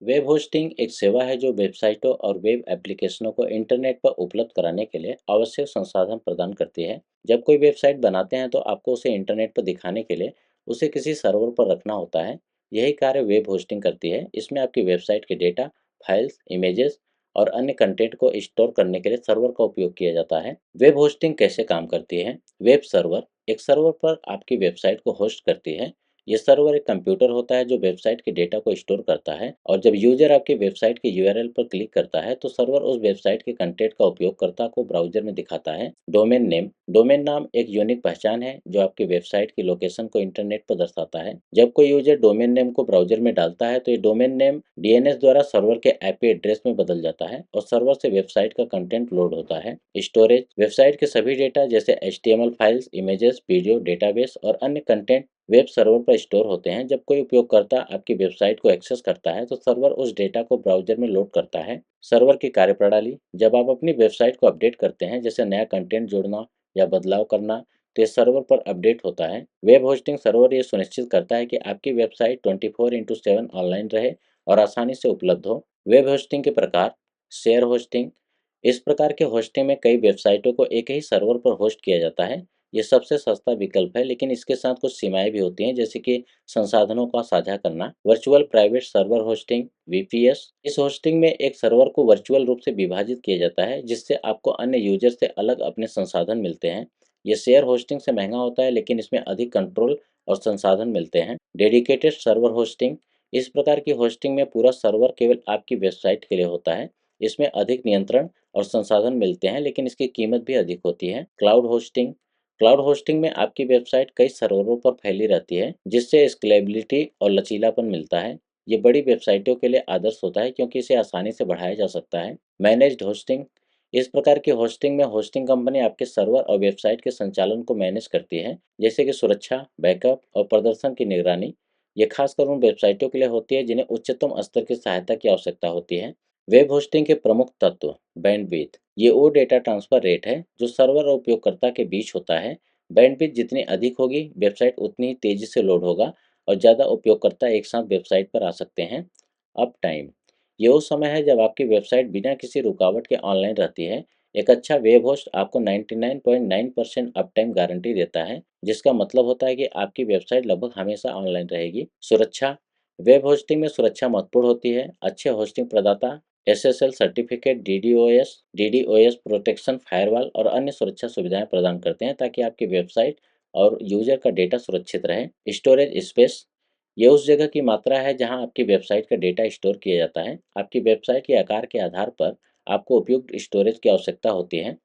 Web hosting एक सेवा है जो वेबसाइटों और वेब एप्लीकेशनों को इंटरनेट पर उपलब्ध कराने के लिए आवश्यक संसाधन प्रदान करती है। जब कोई वेबसाइट बनाते हैं तो आपको उसे इंटरनेट पर दिखाने के लिए उसे किसी सर्वर पर रखना होता है। यही कार्य वेब होस्टिंग करती है। इसमें आपकी वेबसाइट के डेटा, फाइल्स, इमेजेस और अन्य कंटेंट को स्टोर करने के लिए सर्वर का उपयोग किया जाता है। वेब होस्टिंग कैसे काम करती है? वेब सर्वर एक सर्वर पर आपकी वेबसाइट को होस्ट करती है। ये सर्वर एक कंप्यूटर होता है जो वेबसाइट के डेटा को स्टोर करता है, और जब यूजर आपकी वेबसाइट के यूआरएल पर क्लिक करता है तो सर्वर उस वेबसाइट के कंटेंट का उपयोगकर्ता को ब्राउज़र में दिखाता है। डोमेन नेम डोमेन नाम एक यूनिक पहचान है जो आपकी वेबसाइट की लोकेशन को इंटरनेट पर दर्शाता है। जब कोई यूजर डोमेन नेम को ब्राउज़र में डालता है तो ये डोमेन नेम डीएनएस द्वारा सर्वर के आईपी एड्रेस में बदल जाता है और सर्वर से वेबसाइट का कंटेंट लोड होता है। स्टोरेज वेबसाइट के सभी डेटा जैसे HTML files, images, video, database और अन्य कंटेंट वेब सर्वर पर स्टोर होते हैं। जब कोई उपयोगकर्ता आपकी वेबसाइट को एक्सेस करता है तो सर्वर उस डेटा को ब्राउज़र में लोड करता है। सर्वर की कार्यप्रणाली जब आप अपनी वेबसाइट को अपडेट करते हैं, जैसे नया कंटेंट जोड़ना या बदलाव करना, तो ये सर्वर पर अपडेट होता है। वेब होस्टिंग सर्वर ये सुनिश्चित करता है कि आपकी वेबसाइट 24/7 ऑनलाइन रहे और आसानी से उपलब्ध हो। वेब होस्टिंग के प्रकार। शेयर होस्टिंग इस प्रकार के होस्टिंग में कई वेबसाइटों को एक ही सर्वर पर होस्ट किया जाता है। ये सबसे सस्ता विकल्प है, लेकिन इसके साथ कुछ सीमाएं भी होती हैं, जैसे कि संसाधनों का साझा करना। Virtual private server hosting VPS इस होस्टिंग में एक सर्वर को वर्चुअल रूप से विभाजित किया जाता है, जिससे आपको अन्य यूजर से अलग अपने संसाधन मिलते हैं। ये शेयर होस्टिंग से महंगा होता है, लेकिन इसमें अधिक कंट्रोल और संसाधन मिलते हैं। डेडिकेटेड सर्वर होस्टिंग इस प्रकार की होस्टिंग में पूरा सर्वर केवल आपकी वेबसाइट के लिए होता है। इसमें अधिक नियंत्रण और संसाधन मिलते हैं, लेकिन इसकी कीमत भी अधिक होती है। क्लाउड होस्टिंग में आपकी वेबसाइट कई सर्वरों पर फैली रहती है, जिससे स्केलेबिलिटी और लचीलापन मिलता है। ये बड़ी वेबसाइटों के लिए आदर्श होता है क्योंकि इसे आसानी से बढ़ाया जा सकता है। मैनेज्ड होस्टिंग इस प्रकार की होस्टिंग में होस्टिंग कंपनी आपके सर्वर और वेबसाइट के संचालन को मैनेज करती है, जैसे कि सुरक्षा, बैकअप और प्रदर्शन की निगरानी। ये खासकर उन वेबसाइटों के लिए होती है जिन्हें उच्चतम स्तर की सहायता की आवश्यकता होती है। वेब होस्टिंग के प्रमुख तत्व। बैंडविड्थ ये वो डेटा ट्रांसफर रेट है जो सर्वर और उपयोगकर्ता के बीच होता है। बैंडविड्थ जितनी अधिक होगी, वेबसाइट उतनी ही तेजी से लोड होगा और ज़्यादा उपयोगकर्ता एक साथ वेबसाइट पर आ सकते हैं। अप टाइम ये वो समय है जब आपकी वेबसाइट बिना किसी रुकावट के ऑनलाइन रहती है। एक अच्छा वेब होस्ट आपको 99.9% अप टाइम गारंटी देता है, जिसका मतलब होता है कि आपकी वेबसाइट लगभग हमेशा ऑनलाइन रहेगी। सुरक्षा वेब होस्टिंग में सुरक्षा महत्वपूर्ण होती है। अच्छे होस्टिंग प्रदाता SSL certificate, DDoS protection, firewall और अन्य सुरक्षा सुविधाएं प्रदान करते हैं ताकि आपकी वेबसाइट और यूजर का डेटा सुरक्षित रहे। स्टोरेज स्पेस ये उस जगह की मात्रा है जहां आपकी वेबसाइट का डेटा स्टोर किया जाता है। आपकी वेबसाइट के आकार के आधार पर आपको उपयुक्त स्टोरेज की आवश्यकता होती है।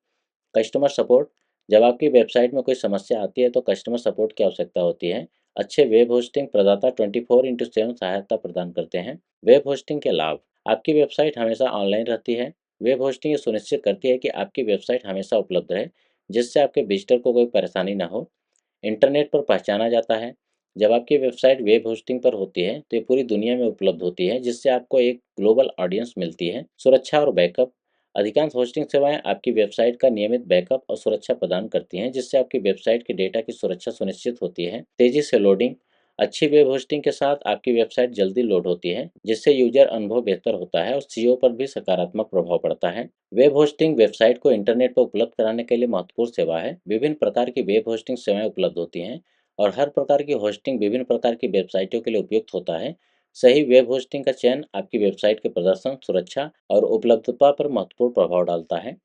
कस्टमर सपोर्ट जब आपकी वेबसाइट में कोई समस्या आती है तो कस्टमर सपोर्ट की आवश्यकता होती है। अच्छे वेब होस्टिंग प्रदाता 24/7 सहायता प्रदान करते हैं। वेब होस्टिंग के लाभ। आपकी वेबसाइट हमेशा ऑनलाइन रहती है। वेब होस्टिंग ये सुनिश्चित करती है कि आपकी वेबसाइट हमेशा उपलब्ध रहे, जिससे आपके विजिटर को कोई परेशानी न हो। इंटरनेट पर पहचाना जाता है। जब आपकी वेबसाइट वेब होस्टिंग पर होती है तो ये पूरी दुनिया में उपलब्ध होती है, जिससे आपको एक ग्लोबल ऑडियंस मिलती है। सुरक्षा और बैकअप अधिकांश होस्टिंग सेवाएं आपकी वेबसाइट का नियमित बैकअप और सुरक्षा प्रदान करती हैं, जिससे आपकी वेबसाइट के डेटा की सुरक्षा सुनिश्चित होती है। तेजी से लोडिंग अच्छी वेब होस्टिंग के साथ आपकी वेबसाइट जल्दी लोड होती है, जिससे यूजर अनुभव बेहतर होता है और सीईओ पर भी सकारात्मक प्रभाव पड़ता है। वेब होस्टिंग वेबसाइट को इंटरनेट पर उपलब्ध कराने के लिए महत्वपूर्ण सेवा है। विभिन्न प्रकार की वेब होस्टिंग सेवाएं उपलब्ध होती हैं और हर प्रकार की होस्टिंग विभिन्न प्रकार की वेबसाइटों के लिए उपयुक्त होता है। सही वेब होस्टिंग का चयन आपकी वेबसाइट के प्रदर्शन, सुरक्षा और उपलब्धता पर महत्वपूर्ण प्रभाव डालता है।